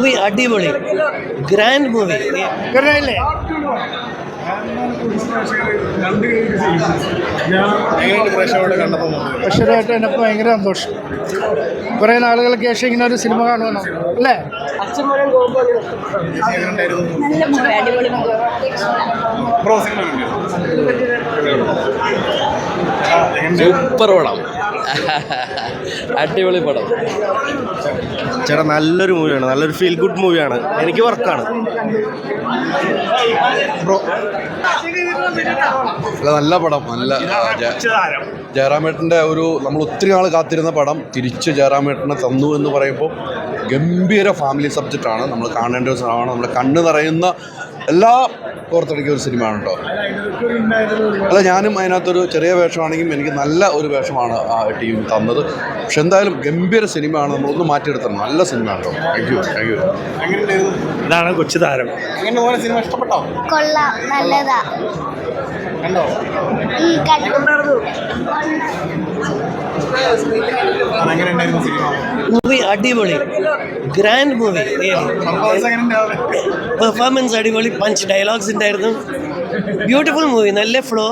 Movie അടിപൊളി, grand movie. അക്ഷരമായിട്ട് എനിക്ക് ഭയങ്കര സന്തോഷം. കുറേ നാളുകൾക്ക് ശേഷം ഇങ്ങനെ ഒരു സിനിമ കാണുവാനോ അല്ലേ? സൂപ്പർ പടം, അടിപൊളി പടം ചേട്ടാ. നല്ലൊരു മൂവിയാണ്, നല്ലൊരു ഫീൽ ഗുഡ് മൂവിയാണ്. എനിക്ക് വർക്കാണ് ബ്രോ. നല്ല പടം, നല്ല ജയറാമേട്ടൻ്റെ ഒരു നമ്മൾ ഒത്തിരി നാൾ കാത്തിരുന്ന പടം തിരിച്ച് ജയറാമേട്ടനെ തന്നു എന്ന് പറയുമ്പോൾ ഗംഭീര ഫാമിലി സബ്ജക്റ്റാണ്. നമ്മൾ കാണേണ്ട ഒരു സിനിമയാണ്. നമ്മുടെ കണ്ണ് നിറയുന്ന എല്ലാ പുറത്തിറക്കിയ ഒരു സിനിമയാണ് കേട്ടോ. അല്ല, ഞാനും അതിനകത്തൊരു ചെറിയ വേഷമാണെങ്കിലും എനിക്ക് നല്ല ഒരു വേഷമാണ് ആ ടീം തന്നത്. പക്ഷെ എന്തായാലും ഗംഭീര സിനിമയാണ്, നമ്മളൊന്ന് മാറ്റിയെടുത്തണം. നല്ല സിനിമയാണ് കേട്ടോ. Thank you, thank you. ഇതാണ് കൊച്ചു താരം. സിനിമ ഇഷ്ടപ്പെട്ടോ? കൊള്ളാം, നല്ലതാ. കണ്ടോ? മൂവി അടിപൊളി, ഗ്രാൻഡ് മൂവി. പെർഫോമൻസ് അടിപൊളി, പഞ്ച് ഡയലോഗ്സ് ഉണ്ടായിരുന്നു. ബ്യൂട്ടിഫുൾ മൂവി, നല്ല ഫ്ലോ,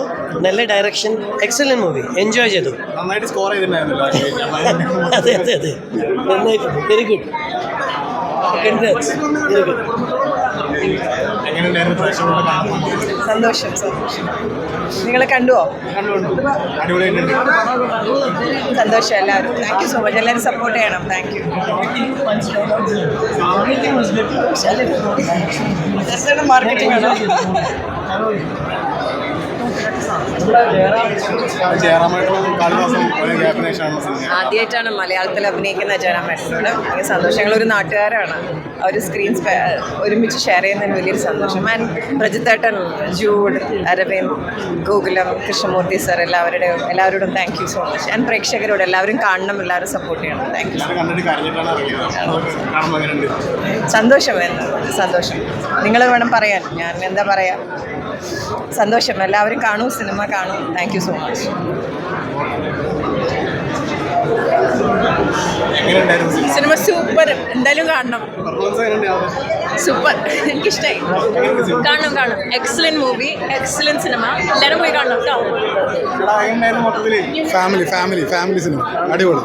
നല്ല ഡയറക്ഷൻ, എക്സലന്റ് മൂവി. എൻജോയ് ചെയ്തു. നന്നായിട്ട് സ്കോർ ചെയ്തിട്ടുണ്ടായിരുന്നു. അതെ അതെ അതെ, നന്നായിട്ടുണ്ട്. Very good, congrats, very good. സന്തോഷം, സന്തോഷം. നിങ്ങൾ കണ്ടുവോ? സന്തോഷം എല്ലാവരും. Thank you so much. എല്ലാവരും സപ്പോർട്ട് ചെയ്യണം. Thank U. മാർക്കറ്റിംഗ് ആണോ? ആദ്യമായിട്ടാണ് മലയാളത്തിൽ അഭിനയിക്കുന്ന ജയറാമേട്ടനോട് ഭയങ്കര സന്തോഷം. ഞങ്ങളൊരു നാട്ടുകാരാണ്. ഒരു സ്ക്രീൻ ഒരുമിച്ച് ഷെയർ ചെയ്യുന്നതിന് വലിയൊരു സന്തോഷം. ആൻഡ് പ്രജിത്തേട്ടൻ, ജൂഡ്, അരവിന്ദ്, ഗോകുലം, കൃഷ്ണമൂർത്തി സർ, എല്ലാവരോടും thank you so much. And പ്രേക്ഷകരോട് എല്ലാവരും കാണണം, എല്ലാവരും സപ്പോർട്ട് ചെയ്യണം. Thank you. സന്തോഷം, സന്തോഷം. നിങ്ങൾ വേണം പറയാൻ, ഞാൻ എന്താ പറയാ. സന്തോഷം. എല്ലാവരും കാണൂ, സിനിമ കാണൂ. Thank you so much. Cinema super, എന്തായാലും കാണണം. സൂപ്പർ, എനിക്കിഷ്ടമായി. കാണണം, കാണണം. Excellent movie, excellent cinema. എല്ലാവരും പോയി കാണണം കേട്ടോ. ഫാമിലി സിനിമ അടിപൊളി.